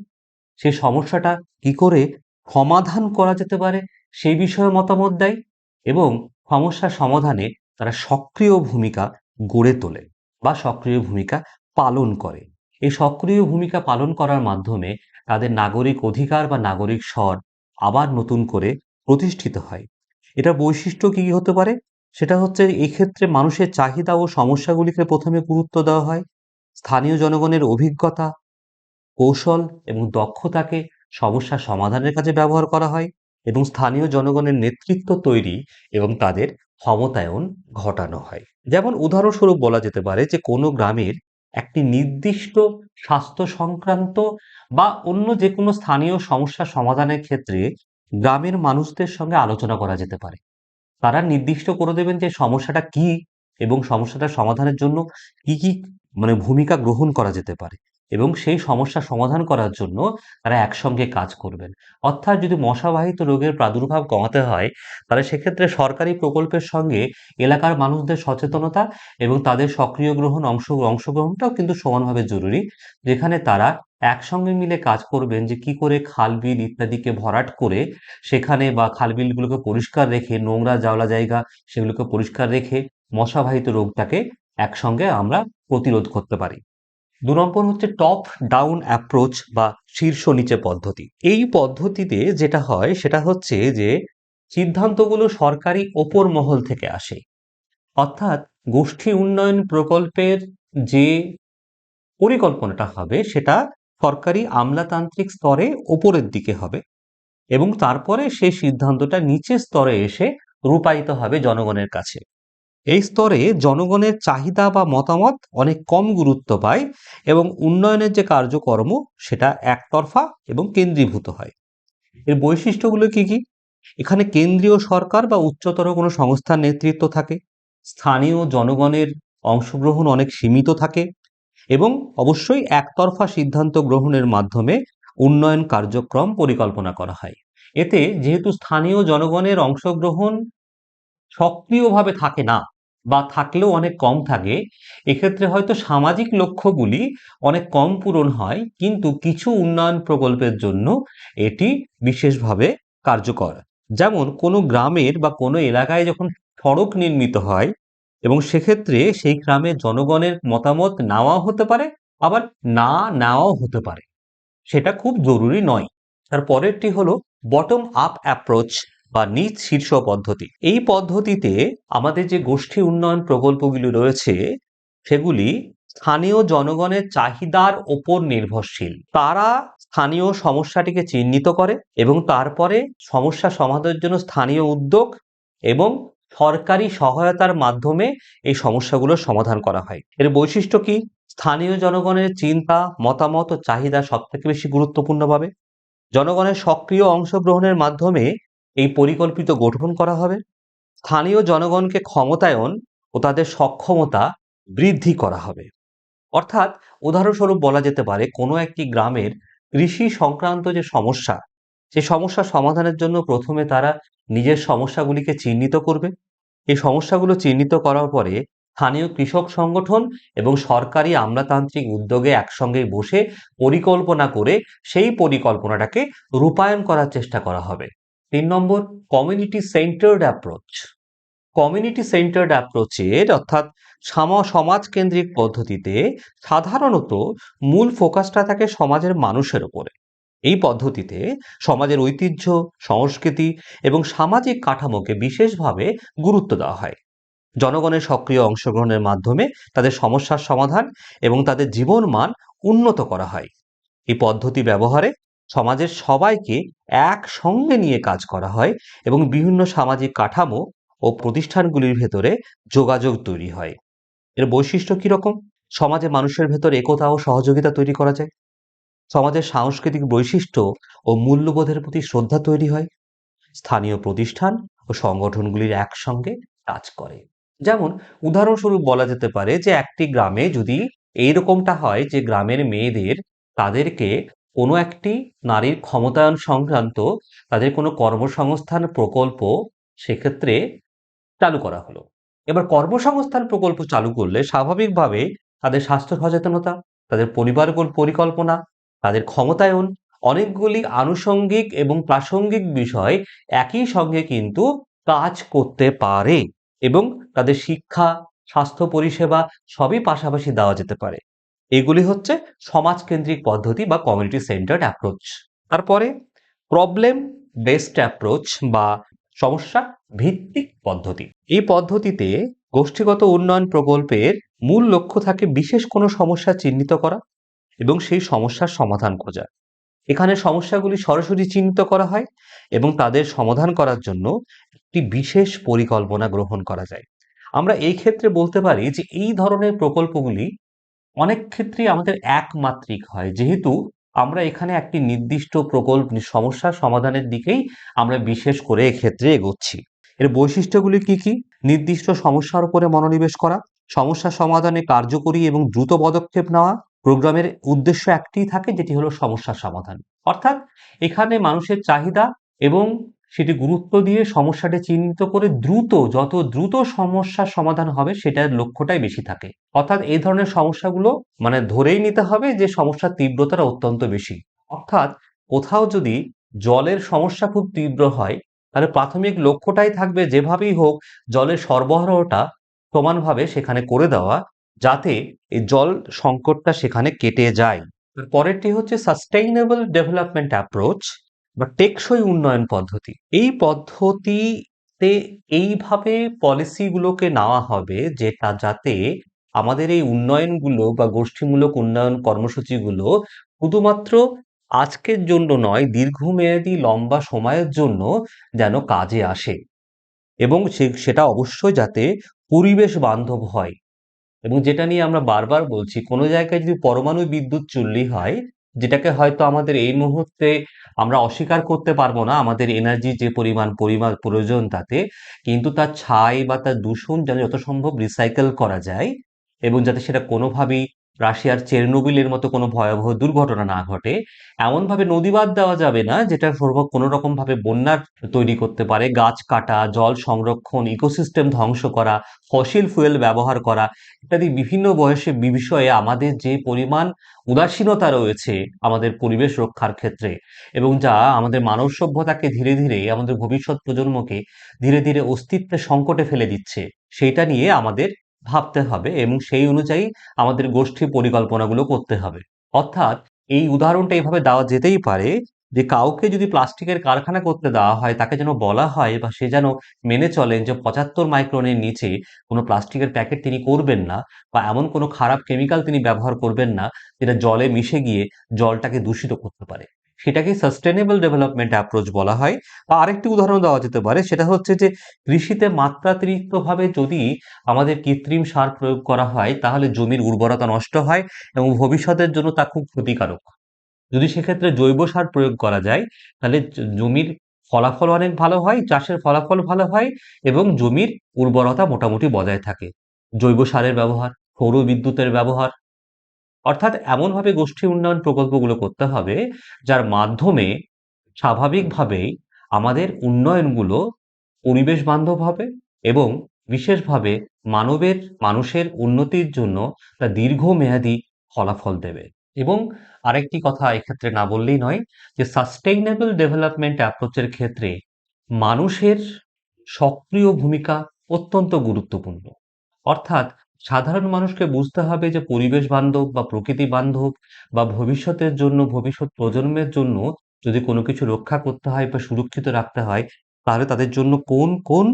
A: সেই সমস্যাটা কি করে সমাধান করা যেতে পারে সেই বিষয়ে মতামত দেয় এবং সমস্যা সমাধানে তারা সক্রিয় ভূমিকা গড়ে তোলে বা সক্রিয় ভূমিকা পালন করে। এই সক্রিয় ভূমিকা পালন করার মাধ্যমে তাদের নাগরিক অধিকার বা নাগরিক স্বর আবার নতুন করে প্রতিষ্ঠিত হয়। এটা বৈশিষ্ট্য কি হতে পারে? সেটা হচ্ছে এক্ষেত্রে মানুষের চাহিদা ও সমস্যাগুলিকে প্রথমে গুরুত্ব দেওয়া হয়। স্থানীয় জনগণের অভিজ্ঞতা, কৌশল এবং দক্ষতাকে সমস্যা সমাধানের কাজে ব্যবহার করা হয় এবং স্থানীয় জনগণের নেতৃত্ব তৈরি এবং তাদের ক্ষমতায়ন ঘটানো হয়। যেমন উদাহরণস্বরূপ বলা যেতে পারে যে কোনো গ্রামের একটি নির্দিষ্ট স্বাস্থ্য সংক্রান্ত বা অন্য যে কোনো স্থানীয় সমস্যা সমাধানের ক্ষেত্রে গ্রামের মানুষদের সঙ্গে আলোচনা করা যেতে পারে। তারা নির্দিষ্ট করে দেবেন যে সমস্যাটা কি এবং সমস্যাটা সমাধানের জন্য কি ভূমিকা গ্রহণ করা যেতে পারে এবং সেই সমস্যা সমাধান করার জন্য তারা একসঙ্গে কাজ করবেন। অর্থাৎ যদি মশাবাহিত রোগের প্রাদুর্ভাব কমাতে হয় তাহলে সেক্ষেত্রে সরকারি প্রকল্পের সঙ্গে এলাকার মানুষদের সচেতনতা এবং তাদের সক্রিয় অংশগ্রহণটাও কিন্তু সমানভাবে জরুরি, যেখানে তারা একসঙ্গে মিলে কাজ করবেন যে কি করে খাল বিল ইত্যাদিকে ভরাট করে সেখানে বা খাল-বিলগুলোকে পরিষ্কার রেখে নোংরা জাওলা জায়গা সেগুলোকে পরিষ্কার রেখে মশাবাহিত রোগটাকে একসঙ্গে আমরা প্রতিরোধ করতে পারি। ২ নম্বর হচ্ছে টপ ডাউন অ্যাপ্রোচ বা শীর্ষ নিচে পদ্ধতি। এই পদ্ধতিতে যেটা হয় সেটা হচ্ছে যে সিদ্ধান্তগুলো সরকারি ওপর মহল থেকে আসে। অর্থাৎ গোষ্ঠী উন্নয়ন প্রকল্পের যে পরিকল্পনাটা হবে সেটা সরকারি আমলাতান্ত্রিক স্তরে ওপরের দিকে হবে এবং তারপরে সেই সিদ্ধান্তটা নিচের স্তরে এসে রূপায়িত হবে জনগণের কাছে। এই স্তরে জনগণের চাহিদা বা মতামত অনেক কম গুরুত্ব পায় এবং উন্নয়নের যে কার্যকর্ম সেটা একতরফা এবং কেন্দ্রীভূত হয়। এর বৈশিষ্ট্যগুলো কি কি? এখানে কেন্দ্রীয় সরকার বা উচ্চতর কোনো সংস্থার নেতৃত্ব থাকে, স্থানীয় জনগণের অংশগ্রহণ অনেক সীমিত থাকে এবং অবশ্যই একতরফা সিদ্ধান্ত গ্রহণের মাধ্যমে উন্নয়ন কার্যক্রম পরিকল্পনা করা হয়। এতে যেহেতু স্থানীয় জনগণের অংশগ্রহণ সক্রিয়ভাবে থাকে না বা থাকলেও অনেক কম থাকে, এক্ষেত্রে হয়তো সামাজিক লক্ষ্যগুলি অনেক কম পূরণ হয়, কিন্তু কিছু উন্নয়ন প্রকল্পের জন্য এটি বিশেষভাবে কার্যকর। যেমন কোনো গ্রামের বা কোনো এলাকায় যখন সড়ক নির্মিত হয় এবং সেক্ষেত্রে সেই গ্রামের জনগণের মতামত নেওয়া হতে পারে, আবার না নেওয়াও হতে পারে। সেটা খুব জরুরি নয়। তার পরেরটি হলো বটম আপ অ্যাপ্রোচ বা নিচ শীর্ষ পদ্ধতি। এই পদ্ধতিতে আমাদের যে গোষ্ঠী উন্নয়ন প্রকল্পগুলি রয়েছে সেগুলি স্থানীয় জনগণের চাহিদার ওপর নির্ভরশীল। তারা স্থানীয় সমস্যাটিকে চিহ্নিত করে এবং তারপরে সমস্যা সমাধানের জন্য স্থানীয় উদ্যোগ এবং সরকারি সহায়তার মাধ্যমে এই সমস্যাগুলোর সমাধান করা হয়। এর বৈশিষ্ট্য কি? স্থানীয় জনগণের চিন্তা, মতামত ও চাহিদা সবথেকে বেশি গুরুত্বপূর্ণ ভাবে জনগণের সক্রিয় অংশগ্রহণের মাধ্যমে এই পরিকল্পিত গঠন করা হবে। স্থানীয় জনগণকে ক্ষমতায়ন ও তাদের সক্ষমতা বৃদ্ধি করা হবে। অর্থাৎ উদাহরণস্বরূপ বলা যেতে পারে কোনো একটি গ্রামের কৃষি সংক্রান্ত যে সমস্যা, সে সমস্যা সমাধানের জন্য প্রথমে তারা নিজের সমস্যাগুলিকে চিহ্নিত করবে। এই সমস্যাগুলো চিহ্নিত করার পরে স্থানীয় কৃষক সংগঠন এবং সরকারি আমলাতান্ত্রিক উদ্যোগে একসঙ্গে বসে পরিকল্পনা করে সেই পরিকল্পনাটাকে রূপায়ণ করার চেষ্টা করা হবে। ৩ নম্বর community centred approach. Community centred অ্যাপ্রোচের অর্থাৎ সমাজকেন্দ্রিক পদ্ধতিতে সাধারণত মূল ফোকাসটা থাকে সমাজের মানুষের উপরে। এই পদ্ধতিতে সমাজের ঐতিহ্য, সংস্কৃতি এবং সামাজিক কাঠামোকে বিশেষভাবে গুরুত্ব দেওয়া হয়। জনগণের সক্রিয় অংশগ্রহণের মাধ্যমে তাদের সমস্যার সমাধান এবং তাদের জীবনমান উন্নত করা হয়। এই পদ্ধতি ব্যবহারে সমাজের সবাইকে একসঙ্গে নিয়ে কাজ করা হয় এবং বিভিন্ন সামাজিক কাঠামো ও প্রতিষ্ঠানগুলির ভেতরে যোগাযোগ তৈরি হয়। এর বৈশিষ্ট্য কিরকম? সমাজে মানুষের ভেতর একতা ও সহযোগিতা তৈরি করা যায়। সমাজের সাংস্কৃতিক বৈশিষ্ট্য ও মূল্যবোধের প্রতি শ্রদ্ধা তৈরি হয়। স্থানীয় প্রতিষ্ঠান ও সংগঠনগুলির একসঙ্গে কাজ করে। যেমন উদাহরণস্বরূপ বলা যেতে পারে যে একটি গ্রামে যদি এইরকমটা হয় যে গ্রামের মেয়েদের তাদেরকে কোনো একটি নারীর ক্ষমতায়ন সংক্রান্ত তাদের কোনো কর্মসংস্থান প্রকল্প সেক্ষেত্রে চালু করা হলো। এবার কর্মসংস্থান প্রকল্প চালু করলে স্বাভাবিকভাবে তাদের স্বাস্থ্য সচেতনতা, তাদের পরিকল্পনা, তাদের ক্ষমতায়ন অনেকগুলি আনুষঙ্গিক এবং প্রাসঙ্গিক বিষয় একই সঙ্গে কিন্তু কাজ করতে পারে এবং তাদের শিক্ষা, স্বাস্থ্য পরিষেবা সবই পাশাপাশি দেওয়া যেতে পারে। এগুলি হচ্ছে সমাজকেন্দ্রিক পদ্ধতি বা কমিউনিটি সেন্টার্ড অ্যাপ্রোচ। তারপরে প্রবলেম বেসড অ্যাপ্রোচ বা সমস্যা ভিত্তিক পদ্ধতি। এই পদ্ধতিতে গোষ্ঠীগত উন্নয়ন প্রকল্পের মূল লক্ষ্য থাকে বিশেষ কোনো সমস্যা চিহ্নিত করা এবং সেই সমস্যার সমাধান খোঁজা। এখানে সমস্যাগুলি সরাসরি চিহ্নিত করা হয় এবং তাদের সমাধান করার জন্য একটি বিশেষ পরিকল্পনা গ্রহণ করা যায়। আমরা এই ক্ষেত্রে বলতে পারি যে এই ধরনের প্রকল্পগুলি অনেক ক্ষেত্রেই আমাদের একমাত্রিক হয়, যেহেতু আমরা এখানে একটি নির্দিষ্ট সমস্যার সমাধানের দিকেই আমরা বিশেষ করে এক্ষেত্রে এগোচ্ছি। এর বৈশিষ্ট্যগুলি কি কি? নির্দিষ্ট সমস্যার উপরে মনোনিবেশ করা, সমস্যা সমাধানে কার্যকরী এবং দ্রুত পদক্ষেপ নেওয়া। প্রোগ্রামের উদ্দেশ্য একটিই থাকে, যেটি হলো সমস্যার সমাধান। অর্থাৎ এখানে মানুষের চাহিদা এবং সেটি গুরুত্ব দিয়ে সমস্যাটি চিহ্নিত করে যত দ্রুত সমস্যার সমাধান হবে সেটার লক্ষ্যটাই বেশি থাকে। অর্থাৎ এই ধরনের সমস্যাগুলো মানে ধরেই নিতে হবে যে সমস্যার তীব্রতাটা অত্যন্ত বেশি। অর্থাৎ কোথাও যদি জলের সমস্যা খুব তীব্র হয়, তাহলে প্রাথমিক লক্ষ্যটাই থাকবে যেভাবেই হোক জলের সরবরাহটা সমানভাবে সেখানে করে দেওয়া, যাতে এই জল সংকটটা সেখানে কেটে যায়। পরেরটি হচ্ছে সাস্টেইনেবল ডেভেলপমেন্ট অ্যাপ্রোচ বা টেকসই উন্নয়ন পদ্ধতি। এই পদ্ধতিতে এইভাবে পলিসিগুলোকে নেওয়া হবে যেটা যাতে আমাদের এই উন্নয়নগুলো বা গোষ্ঠীমূলক উন্নয়ন কর্মসূচিগুলো শুধুমাত্র আজকের জন্য নয়, দীর্ঘমেয়াদী লম্বা সময়ের জন্য যেন কাজে আসে এবং সেটা অবশ্যই যাতে পরিবেশ বান্ধব হয়। এবং যেটা নিয়ে আমরা বারবার বলছি, কোনো জায়গায় যদি পরমাণু বিদ্যুৎ চুল্লি হয়, যেটাকে হয়তো আমাদের এই মুহূর্তে আমরা অস্বীকার করতে পারবো না, আমাদের এনার্জি যে পরিমাণ প্রয়োজন তাতে, কিন্তু তার ছাই বা তার দূষণ যেন যত সম্ভব রিসাইকেল করা যায় এবং যাতে সেটা কোনোভাবেই রাশিয়ার চেরনোবিলের মতো কোনো ভয়াবহ দুর্ঘটনা না ঘটে। এমনভাবে নদী বাঁধ দেওয়া যাবে না যেটার প্রভাব কোনো রকম ভাবে বন্যার তৈরি করতে পারে। গাছ কাটা, জল সংরক্ষণ, ইকোসিস্টেম ধ্বংস করা, ফসিল ফুয়েল ব্যবহার করা ইত্যাদি বিভিন্ন বিষয়ে আমাদের যে পরিমাণ উদাসীনতা রয়েছে আমাদের পরিবেশ রক্ষার ক্ষেত্রে, এবং যা আমাদের মানব সভ্যতাকে ধীরে ধীরে, আমাদের ভবিষ্যৎ প্রজন্মকে ধীরে ধীরে অস্তিত্বের সংকটে ফেলে দিচ্ছে, সেইটা নিয়ে আমাদের ভাবতে হবে এবং সেই অনুযায়ী আমাদের গোষ্ঠী পরিকল্পনাগুলো করতে হবে। অর্থাৎ এই উদাহরণটা এভাবে দেওয়া যেতেই পারে যে কাউকে যদি প্লাস্টিকের কারখানা করতে দেওয়া হয়, তাকে যেন বলা হয় বা সে যেন মেনে চলেন যে 75 মাইক্রনের নিচে কোনো প্লাস্টিকের প্যাকেট তিনি করবেন না বা এমন কোনো খারাপ কেমিক্যাল তিনি ব্যবহার করবেন না যেটা জলে মিশে গিয়ে জলটাকে দূষিত করতে পারে। সেটাকেই সাস্টেনেবল ডেভেলপমেন্ট অ্যাপ্রোচ বলা হয়। বা আরেকটি উদাহরণ দেওয়া যেতে পারে, সেটা হচ্ছে যে কৃষিতে মাত্রাতিরিক্তভাবে যদি আমাদের কৃত্রিম সার প্রয়োগ করা হয়, তাহলে জমির উর্বরতা নষ্ট হয় এবং ভবিষ্যতের জন্য তা খুব ক্ষতিকারক। যদি সেক্ষেত্রে জৈব সার প্রয়োগ করা যায়, তাহলে জমির ফলাফল অনেক ভালো হয়, চাষের ফলাফল ভালো হয় এবং জমির উর্বরতা মোটামুটি বজায় থাকে। জৈব সারের ব্যবহার, সৌর বিদ্যুতের ব্যবহার, অর্থাৎ এমনভাবে গোষ্ঠী উন্নয়ন প্রকল্পগুলো করতে হবে যার মাধ্যমে স্বাভাবিকভাবেই আমাদের উন্নয়নগুলো পরিবেশ বান্ধব হবে এবং বিশেষভাবে মানুষের উন্নতির জন্য তা দীর্ঘমেয়াদী ফলাফল দেবে। এবং আরেকটি কথা এক্ষেত্রে না বললেই নয়, যে সাস্টেইনেবল ডেভেলপমেন্ট অ্যাপ্রোচের ক্ষেত্রে মানুষের সক্রিয় ভূমিকা অত্যন্ত গুরুত্বপূর্ণ। অর্থাৎ সাধারণ মানুষকে বুঝতে হবে যে পরিবেশ বান্ধব বা প্রকৃতি বান্ধব বা ভবিষ্যতের জন্য, ভবিষ্যৎ প্রজন্মের জন্য যদি কোনো কিছু রক্ষা করতে হয় বা সুরক্ষিত রাখতে হয়, তাহলে তাদের জন্য কোন কোন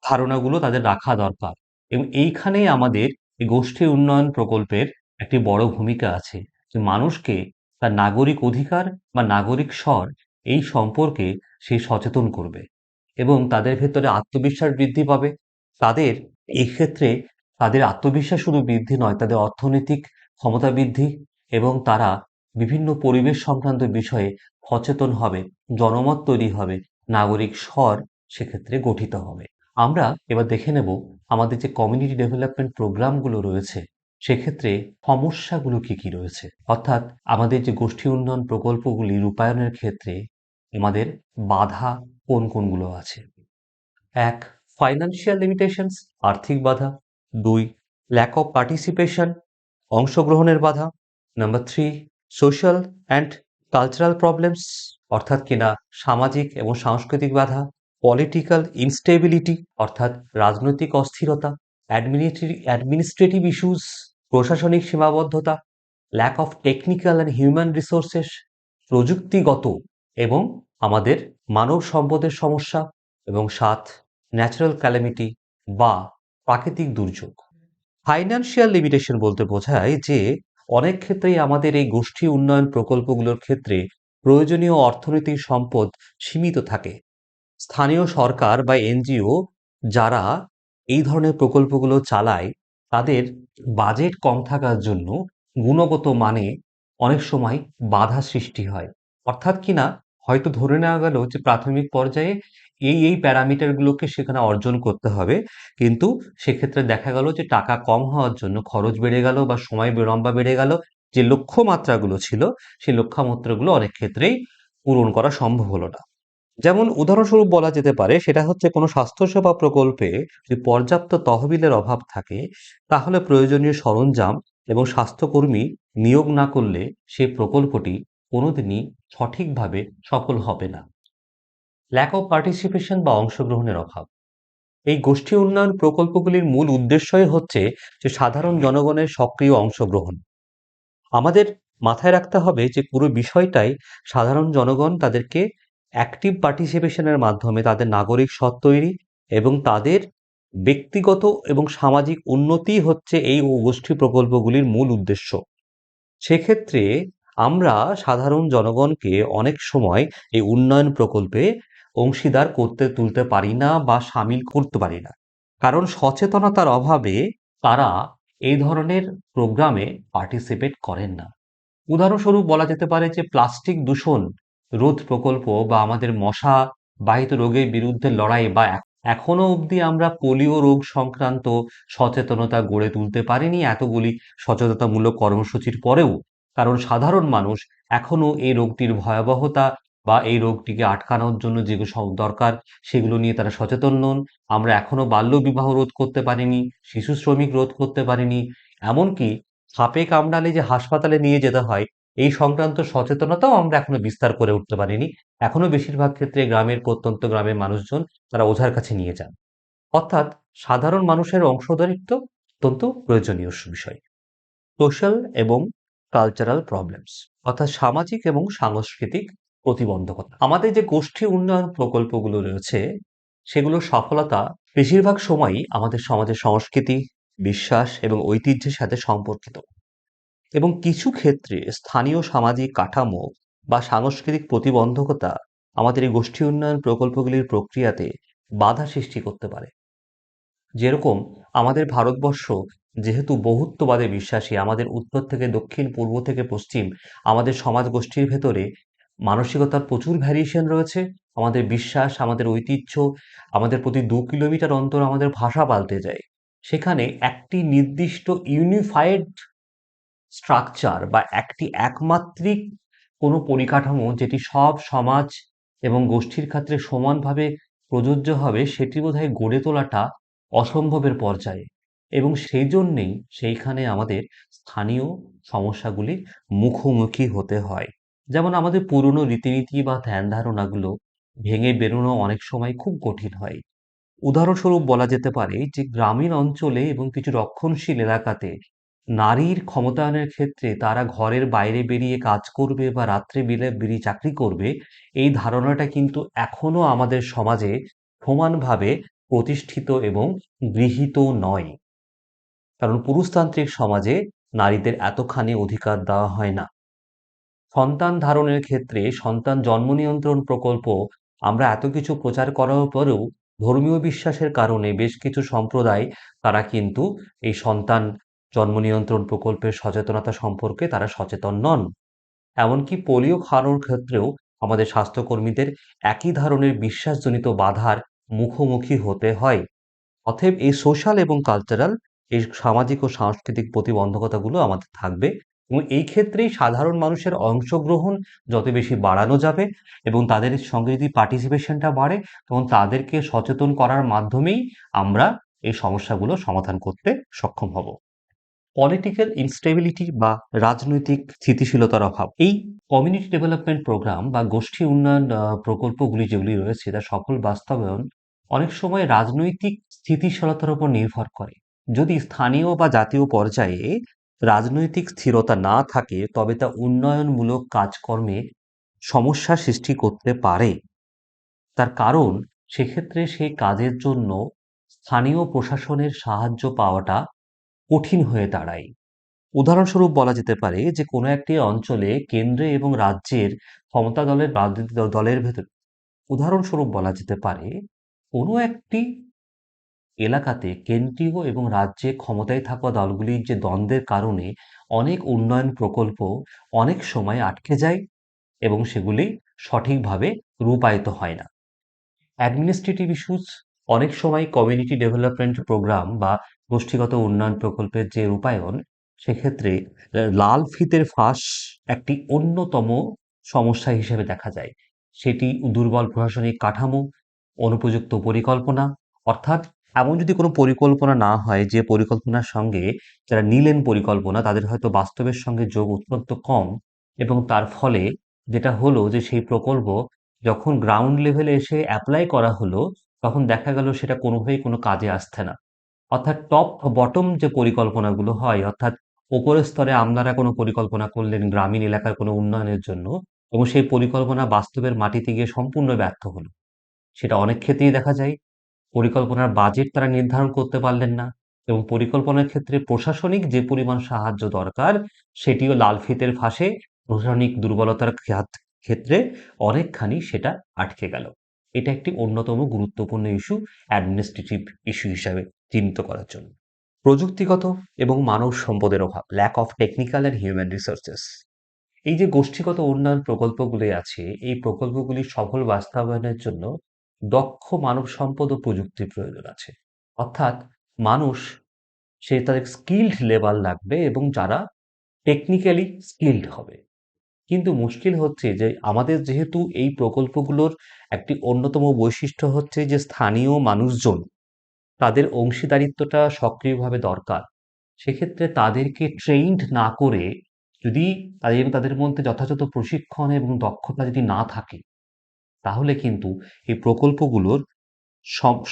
A: ধারণাগুলো তাদের রাখা দরকার। এবং এইখানেই আমাদের এই গোষ্ঠী উন্নয়ন প্রকল্পের একটি বড় ভূমিকা আছে, যে মানুষকে তার নাগরিক অধিকার বা নাগরিক স্বর এই সম্পর্কে সে সচেতন করবে এবং তাদের ভেতরে আত্মবিশ্বাস বৃদ্ধি পাবে। তাদের এই ক্ষেত্রে তাদের আত্মবিশ্বাস শুধু বৃদ্ধি নয়, তাদের অর্থনৈতিক ক্ষমতা বৃদ্ধি এবং তারা বিভিন্ন পরিবেশ সংক্রান্ত বিষয়ে সচেতন হবে, জনমত তৈরি হবে, নাগরিক স্বর সেক্ষেত্রে গঠিত হবে। আমরা এবার দেখে নেব আমাদের যে কমিউনিটি ডেভেলপমেন্ট প্রোগ্রামগুলো রয়েছে সেক্ষেত্রে সমস্যাগুলো কি কি রয়েছে, অর্থাৎ আমাদের যে গোষ্ঠী উন্নয়ন প্রকল্পগুলি রূপায়ণের ক্ষেত্রে আমাদের বাধা কোন কোনগুলো আছে। ১. ফাইন্যান্সিয়াল লিমিটেশনস, আর্থিক বাধা। ২. ল্যাক অফ পার্টিসিপেশন, অংশগ্রহণের বাধা। Number 3, social and cultural problems অর্থাৎ কিনা সামাজিক এবং সাংস্কৃতিক বাধা, পলিটিক্যাল ইনস্টেবিলিটি অর্থাৎ রাজনৈতিক অস্থিরতা, অ্যাডমিনিস্ট্রেটিভ ইস্যুস প্রশাসনিক সীমাবদ্ধতা, lack of technical and human resources প্রযুক্তিগত এবং আমাদের মানব সম্পদের সমস্যা, এবং ৭ ন্যাচারাল ক্যালামিটি বা প্রাকৃতিক দুর্যোগ। ফাইন্যান্সিয়াল লিমিটেশন বলতে বোঝায় যে অনেক ক্ষেত্রেই আমাদের এই গোষ্ঠী উন্নয়ন প্রকল্পগুলোর ক্ষেত্রে প্রয়োজনীয় অর্থনৈতিক সম্পদ সীমিত থাকে। স্থানীয় সরকার বা এনজিও যারা এই ধরনের প্রকল্পগুলো চালায় তাদের বাজেট কম থাকার জন্য গুণগত মানে অনেক সময় বাধা সৃষ্টি হয়। অর্থাৎ কিনা হয়তো ধরে নেওয়া গেল যে প্রাথমিক পর্যায়ে এই প্যারামিটারগুলোকে সেখানে অর্জন করতে হবে, কিন্তু সেক্ষেত্রে দেখা গেল যে টাকা কম হওয়ার জন্য খরচ বেড়ে গেল বা সময় বিলম্ব বেড়ে গেল। যে লক্ষ্যমাত্রাগুলো ছিল সেই লক্ষ্যমাত্রাগুলো অনেক ক্ষেত্রেই পূরণ করা সম্ভব হলো না। যেমন উদাহরণস্বরূপ বলা যেতে পারে সেটা হচ্ছে কোনো স্বাস্থ্যসেবা প্রকল্পে যদি পর্যাপ্ত তহবিলের অভাব থাকে তাহলে প্রয়োজনীয় সরঞ্জাম এবং স্বাস্থ্যকর্মী নিয়োগ না করলে সেই প্রকল্পটি কোনোদিনই সঠিকভাবে সফল হবে না। ল্যাক অফ পার্টিসিপেশন বা অংশগ্রহণের অভাব, এই গোষ্ঠী উন্নয়ন প্রকল্পগুলির মূল উদ্দেশ্যই হচ্ছে যে সাধারণ জনগণের সক্রিয় অংশগ্রহণ। আমাদের মাথায় রাখতে হবে যে পুরো বিষয়টাই সাধারণ জনগণ তাদেরকে অ্যাক্টিভ পার্টিসিপেশনের মাধ্যমে তাদের নাগরিক সৎ তৈরি এবং তাদের ব্যক্তিগত এবং সামাজিক উন্নতি হচ্ছে এই গোষ্ঠী প্রকল্পগুলির মূল উদ্দেশ্য। সেক্ষেত্রে আমরা সাধারণ জনগণকে অনেক সময় এই উন্নয়ন প্রকল্পে অংশীদার করতে তুলতে পারি না বা সামিল করতে পারি না, কারণ সচেতনতার অভাবে তারা এই ধরনের প্রোগ্রামে পার্টিসিপেট করেন না। উদাহরণস্বরূপ বলা যেতে পারে যে প্লাস্টিক দূষণ রোধ প্রকল্প বা আমাদের মশা বাহিত রোগের বিরুদ্ধে লড়াই বা এখনো অবধি আমরা পোলিও রোগ সংক্রান্ত সচেতনতা গড়ে তুলতে পারিনি এতগুলি সচেতনতামূলক কর্মসূচির পরেও, কারণ সাধারণ মানুষ এখনো এই রোগটির ভয়াবহতা বা এই রোগটিকে আটকানোর জন্য যেগুলো সব দরকার সেগুলো নিয়ে তারা সচেতন নন। আমরা এখনো বাল্যবিবাহ রোধ করতে পারিনি, শিশু শ্রমিক রোধ করতে পারিনি, এমনকি সাপে কামড়ালে যে হাসপাতালে নিয়ে যেতে হয় এই সংক্রান্ত সচেতনতাও আমরা এখনো বিস্তার করে উঠতে পারিনি। এখনো বেশিরভাগ ক্ষেত্রে গ্রামের প্রত্যন্ত গ্রামের মানুষজন তারা ওঝার কাছে নিয়ে যান। অর্থাৎ সাধারণ মানুষের অংশদারিত্ব অত্যন্ত প্রয়োজনীয় বিষয়। সোশ্যাল এবং কালচারাল প্রবলেমস অর্থাৎ সামাজিক এবং সাংস্কৃতিক প্রতিবন্ধকতা, আমাদের যে গোষ্ঠী উন্নয়ন প্রকল্পগুলো রয়েছে সেগুলোর সফলতা বেশিরভাগ সময়ই আমাদের সমাজের সংস্কৃতি, বিশ্বাস এবং ঐতিহ্যের সাথে সম্পর্কিত, এবং কিছু ক্ষেত্রে স্থানীয় সামাজিক কাঠামো বা সাংস্কৃতিক প্রতিবন্ধকতা আমাদের এই গোষ্ঠী উন্নয়ন প্রকল্পগুলির প্রক্রিয়াতে বাধা সৃষ্টি করতে পারে। যেরকম আমাদের ভারতবর্ষ যেহেতু বহুত্ববাদে বিশ্বাসী, আমাদের উত্তর থেকে দক্ষিণ, পূর্ব থেকে পশ্চিম আমাদের সমাজ গোষ্ঠীর ভেতরে মানসিকতার প্রচুর ভ্যারিয়েশন রয়েছে। আমাদের বিশ্বাস, আমাদের ঐতিহ্য, আমাদের প্রতি 2 কিলোমিটার অন্তর আমাদের ভাষা পাল্টে যায়। সেখানে একটি নির্দিষ্ট ইউনিফাইড স্ট্রাকচার বা একটি একমাত্রিক কোনো পরিকাঠামো যেটি সব সমাজ এবং গোষ্ঠীর ক্ষেত্রে সমানভাবে প্রযোজ্য হবে সেটি বোধহয় গড়ে তোলাটা অসম্ভবের পর্যায়ে, এবং সেই জন্যেই সেইখানে আমাদের স্থানীয় সমস্যাগুলির মুখোমুখি হতে হয়। যেমন আমাদের পুরনো রীতিনীতি বা ধ্যান ধারণাগুলো ভেঙে বেরোনো অনেক সময় খুব কঠিন হয়। উদাহরণস্বরূপ বলা যেতে পারে যে গ্রামীণ অঞ্চলে এবং কিছু রক্ষণশীল এলাকাতে নারীর ক্ষমতায়নের ক্ষেত্রে তারা ঘরের বাইরে বেরিয়ে কাজ করবে বা রাত্রে বেরিয়ে চাকরি করবে, এই ধারণাটা কিন্তু এখনো আমাদের সমাজে সমানভাবে প্রতিষ্ঠিত এবং গৃহীত নয়। কারণ পুরুষতান্ত্রিক সমাজে নারীদের এতখানি অধিকার দেওয়া হয় না। সন্তান ধারণের ক্ষেত্রে সন্তান জন্ম নিয়ন্ত্রণ প্রকল্প আমরা এত কিছু প্রচার করার পরেও ধর্মীয় বিশ্বাসের কারণে বেশ কিছু সম্প্রদায় তারা কিন্তু এই সন্তান জন্ম নিয়ন্ত্রণ প্রকল্পের সচেতনতা সম্পর্কে তারা সচেতন নন। এমনকি পোলিও খাওয়ানোর ক্ষেত্রেও আমাদের স্বাস্থ্যকর্মীদের একই ধরনের বিশ্বাসজনিত বাধার মুখোমুখি হতে হয়। অতএব এই সোশ্যাল এবং কালচারাল, এই সামাজিক ও সাংস্কৃতিক প্রতিবন্ধকতাগুলো আমাদের থাকবে, এবং এই ক্ষেত্রেই সাধারণ মানুষের অংশগ্রহণ যত বেশি বাড়ানো যাবে এবং তাদের সঙ্গে যদি পার্টিসিপেশনটা বাড়ে তখন তাদেরকে সচেতন করার মাধ্যমেই আমরা এই সমস্যাগুলো সমাধান করতে সক্ষম হব। পলিটিক্যাল ইনস্টেবিলিটি বা রাজনৈতিক স্থিতিশীলতার অভাব। এই কমিউনিটি ডেভেলপমেন্ট প্রোগ্রাম বা গোষ্ঠী উন্নয়ন প্রকল্পগুলি যেগুলি রয়েছে তার সফল বাস্তবায়ন অনেক সময় রাজনৈতিক স্থিতিশীলতার উপর নির্ভর করে। যদি স্থানীয় বা জাতীয় পর্যায়ে রাজনৈতিক স্থিরতা না থাকে তবে তা উন্নয়নমূলক কাজকর্মে সমস্যা সৃষ্টি করতে পারে। তার কারণ সেক্ষেত্রে সেই কাজের জন্য স্থানীয় প্রশাসনের সাহায্য পাওয়াটা কঠিন হয়ে দাঁড়ায়। উদাহরণস্বরূপ বলা যেতে পারে যে কোনো একটি অঞ্চলে কেন্দ্রে এবং রাজ্যের ক্ষমতা দলের রাজনৈতিক দলের ভেতর উদাহরণস্বরূপ বলা যেতে পারে কোনো একটি এলাকাতে কেন্দ্রীয় এবং রাজ্যে ক্ষমতায় থাকা দলগুলির যে দ্বন্দ্বের কারণে অনেক উন্নয়ন প্রকল্প অনেক সময় আটকে যায় এবং সেগুলি সঠিকভাবে রূপায়িত হয় না। অ্যাডমিনিস্ট্রেটিভ ইস্যুস অনেক সময় কমিউনিটি ডেভেলপমেন্ট প্রোগ্রাম বা গোষ্ঠীগত উন্নয়ন প্রকল্পের যে রূপায়ণ সেক্ষেত্রে লাল ফিতের ফাঁস একটি অন্যতম সমস্যা হিসেবে দেখা যায়। সেটি দুর্বল প্রশাসনিক কাঠামো, অনুপযুক্ত পরিকল্পনা, অর্থাৎ এমন যদি কোনো পরিকল্পনা না হয় যে পরিকল্পনার সঙ্গে যারা নিলেন পরিকল্পনা তাদের হয়তো বাস্তবের সঙ্গে যোগ অত্যন্ত কম এবং তার ফলে যেটা হলো যে সেই প্রকল্প যখন গ্রাউন্ড লেভেলে এসে এপ্লাই করা হলো, তখন দেখা গেল সেটা কোনোভাবেই কোনো কাজে আসছে না। অর্থাৎ টপ বটম যে পরিকল্পনাগুলো হয়, অর্থাৎ উপরের স্তরে আমলারা কোনো পরিকল্পনা করলেন গ্রামীণ এলাকার কোনো উন্নয়নের জন্য এবং সেই পরিকল্পনা বাস্তবের মাটিতে গিয়ে সম্পূর্ণ ব্যর্থ হলো। সেটা অনেক ক্ষেত্রেই দেখা যায়। পরিকল্পনার বাজেট তারা নির্ধারণ করতে পারলেন না এবং পরিকল্পনার ক্ষেত্রে প্রশাসনিক যে পরিমাণ সাহায্য দরকার সেটিও লাল ফিতের ফাঁসে প্রশাসনিক দুর্বলতার ক্ষেত্রে অনেকখানি সেটা আটকে গেল। এটা একটি অন্যতম গুরুত্বপূর্ণ ইস্যু অ্যাডমিনিস্ট্রেটিভ ইস্যু হিসাবে চিহ্নিত করার জন্য। প্রযুক্তিগত এবং মানব সম্পদের অভাব, lack of technical and human resources. এই যে গোষ্ঠীগত উন্নয়ন প্রকল্পগুলি আছে এই প্রকল্পগুলি সফল বাস্তবায়নের জন্য দক্ষ মানব সম্পদ ও প্রযুক্তির প্রয়োজন আছে। অর্থাৎ মানুষ সে তাদের স্কিলড লেভেল লাগবে এবং যারা টেকনিক্যালি স্কিলড হবে। কিন্তু মুশকিল হচ্ছে যে আমাদের যেহেতু এই প্রকল্পগুলোর একটি অন্যতম বৈশিষ্ট্য হচ্ছে যে স্থানীয় মানুষজন তাদের অংশীদারিত্বটা সক্রিয়ভাবে দরকার। সেক্ষেত্রে তাদেরকে ট্রেইনড না করে যদি তাদের মধ্যে যথাযথ প্রশিক্ষণ এবং দক্ষতা যদি না থাকে, তাহলে কিন্তু এই প্রকল্পগুলোর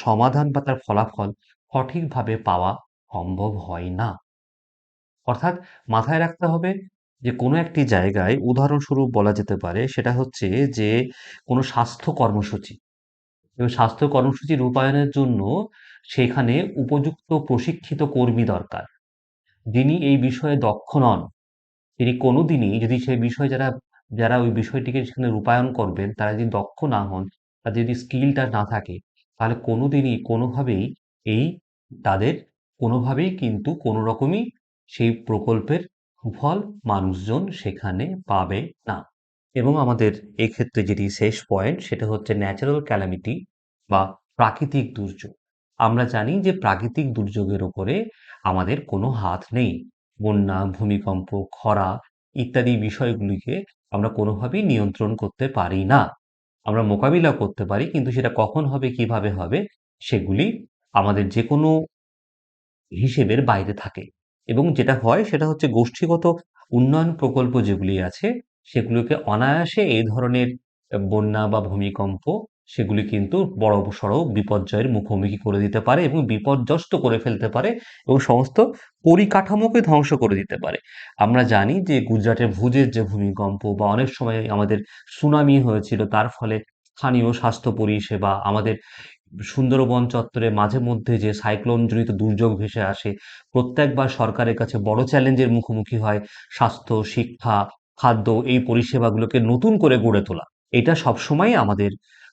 A: সমাধান বা তার ফলাফল সঠিকভাবে পাওয়া সম্ভব হয় না। অর্থাৎ মাথায় রাখতে হবে যে কোনো একটি জায়গায় উদাহরণস্বরূপ বলা যেতে পারে সেটা হচ্ছে যে কোনো স্বাস্থ্য কর্মসূচি এবং স্বাস্থ্য কর্মসূচি রূপায়ণের জন্য সেখানে উপযুক্ত প্রশিক্ষিত কর্মী দরকার। যিনি এই বিষয়ে দক্ষ নন, তিনি কোনোদিনই যদি সেই বিষয়ে যারা যারা ওই বিষয়টিকে সেখানে রূপায়ণ করবেন, তারা যদি দক্ষ না হন, তাদের যদি স্কিলটা না থাকে, তাহলে কোনোদিনই কোনোভাবেই এই তাদের কোনোভাবেই কিন্তু কোনো রকমই সেই প্রকল্পের সুফল মানুষজন সেখানে পাবে না। এবং আমাদের এক্ষেত্রে যেটি শেষ পয়েন্ট সেটা হচ্ছে ন্যাচারাল ক্যালামিটি বা প্রাকৃতিক দুর্যোগ। আমরা জানি যে প্রাকৃতিক দুর্যোগের উপরে আমাদের কোনো হাত নেই। বন্যা, ভূমিকম্প, খরা ইত্যাদি বিষয়গুলিকে আমরা কোনোভাবেই নিয়ন্ত্রণ করতে পারি না। আমরা মোকাবিলা করতে পারি কিন্তু সেটা কখন হবে, কিভাবে হবে সেগুলি আমাদের যেকোনো হিসেবের বাইরে থাকে এবং যেটা হয় সেটা হচ্ছে গোষ্ঠীগত উন্নয়ন প্রকল্প যেগুলি আছে সেগুলোকে অনায়াসে এই ধরনের বন্যা বা ভূমিকম্প সেগুলি কিন্তু বড়সড় বিপর্যয়ের মুখোমুখি করে দিতে পারে এবং বিপর্যস্ত করে ফেলতে পারে এবং সমস্ত পরিকাঠামোকে ধ্বংস করে দিতে পারে। আমরা জানি যে গুজরাটের ভুজের যে ভূমিকম্প বা অনেক সময় আমাদের সুনামি হয়েছিল তার ফলে স্থানীয় স্বাস্থ্য পরিষেবা আমাদের সুন্দরবন চত্বরে মাঝে মধ্যে যে সাইক্লোনজনিত দুর্যোগ ভেসে আসে, প্রত্যেকবার সরকারের কাছে বড় চ্যালেঞ্জের মুখোমুখি হয় স্বাস্থ্য, শিক্ষা, খাদ্য এই পরিষেবাগুলোকে নতুন করে গড়ে তোলা। এটা সবসময়ই আমাদের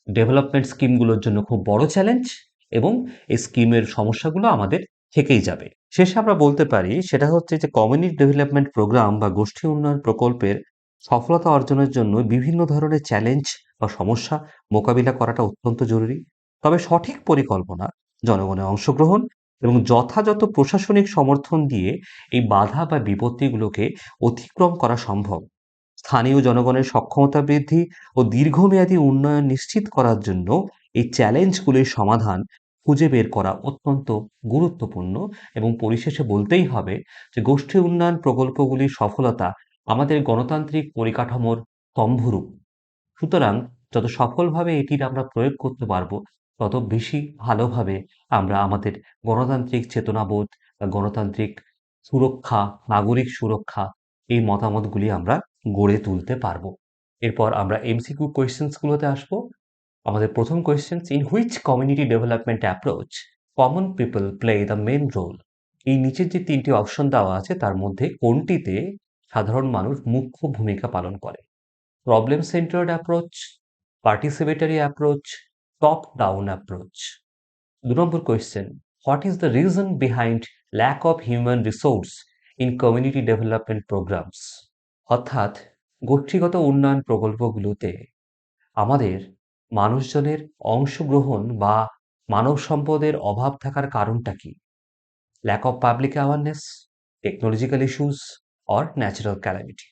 A: ডেভেলপমেন্ট স্কিমগুলোর জন্য খুব বড় চ্যালেঞ্জ এবং এই স্কিমের সমস্যাগুলো আমাদের থেকেই যাবে। শেষে আমরা বলতে পারি সেটা হচ্ছে যে কমিউনিটি ডেভেলপমেন্ট প্রোগ্রাম বা গোষ্ঠী উন্নয়ন প্রকল্পের সফলতা অর্জনের জন্য বিভিন্ন ধরনের চ্যালেঞ্জ বা সমস্যা মোকাবিলা করাটা অত্যন্ত জরুরি। তবে সঠিক পরিকল্পনা, জনগণের অংশগ্রহণ এবং যথাযথ প্রশাসনিক সমর্থন দিয়ে এই বাধা বা বিপত্তিগুলোকে অতিক্রম করা সম্ভব। স্থানীয় জনগণের সক্ষমতা বৃদ্ধি ও দীর্ঘমেয়াদী উন্নয়ন নিশ্চিত করার জন্য এই চ্যালেঞ্জগুলির সমাধান খুঁজে বের করা অত্যন্ত গুরুত্বপূর্ণ এবং পরিশেষে বলতেই হবে যে গোষ্ঠী উন্নয়ন প্রকল্পগুলির সফলতা আমাদের গণতান্ত্রিক পরিকাঠামোর স্তম্ভরূপ। সুতরাং যত সফলভাবে এটির আমরা প্রয়োগ করতে পারব, তত বেশি ভালোভাবে আমরা আমাদের গণতান্ত্রিক চেতনাবোধ বা গণতান্ত্রিক সুরক্ষা, নাগরিক সুরক্ষা এই মতামতগুলি আমরা গড়ে তুলতে পারব। এরপর আমরা এমসিকিউ কোয়েশ্চেন্স গুলোতে আসবো। আমাদের প্রথম questions, in which community development approach common people play the main role? এই নিচের যে তিনটি অপশন দেওয়া আছে তার মধ্যে কোনটিতে সাধারণ মানুষ মুখ্য ভূমিকা পালন করে? Problem centred approach, participatory approach, top down approach. 2 number question, what is the reason behind lack of human resource in community development programs? অর্থাৎ গোষ্ঠীগত উন্নয়ন প্রকল্পগুলোতে আমাদের মানুষজনের অংশগ্রহণ বা মানব সম্পদের অভাব থাকার কারণটা কি? Lack of public awareness, technological issues or natural calamity.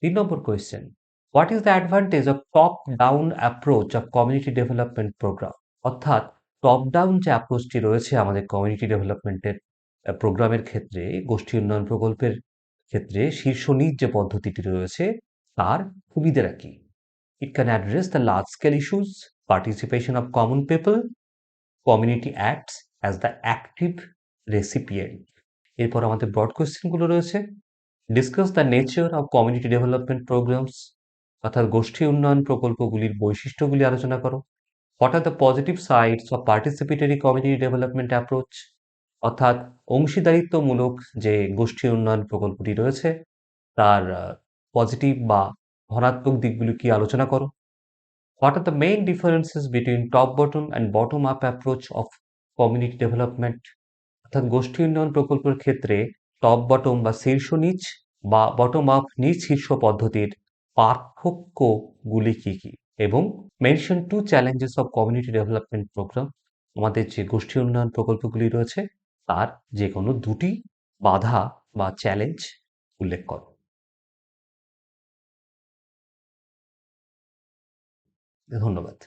A: 3 number question, what is the advantage of top down approach of community development program? অর্থাৎ টপ ডাউন যে অ্যাপ্রোচটি রয়েছে আমাদের কমিউনিটি ডেভেলপমেন্টের প্রোগ্রামের ক্ষেত্রে, গোষ্ঠী উন্নয়ন প্রকল্পের ক্ষেত্রে শীর্ষ নিজ যে পদ্ধতিটি রয়েছে তার সুবিধাটা কি? It can address the large-scale issues, participation of common people, community acts as the active recipient. এরপর আমাদের ব্রড কোয়েশ্চেনগুলো রয়েছে। Discuss the nature of community development programs, অর্থাৎ গোষ্ঠী উন্নয়ন প্রকল্পগুলির বৈশিষ্ট্যগুলি আলোচনা করো। What are the positive sides of participatory community development approach, অর্থাৎ অংশীদারিত্বমূলক যে গোষ্ঠী উন্নয়ন প্রকল্পটি রয়েছে তার পজিটিভ বা ধনাত্মক দিকগুলি কি আলোচনা করো। What are the main differences between top-bottom and bottom-up approach of community development? অর্থাৎ গোষ্ঠী উন্নয়ন প্রকল্পের ক্ষেত্রে টপ বটম বা শীর্ষ নিচ বা বটম আপ নিচ শীর্ষ পদ্ধতির পার্থক্যগুলি কি কি? এবং mention two challenges of community development program, আমাদের যে গোষ্ঠী উন্নয়ন প্রকল্পগুলি রয়েছে তার যে কোনো দুটি বাধা বা চ্যালেঞ্জ উল্লেখ করো। ধন্যবাদ।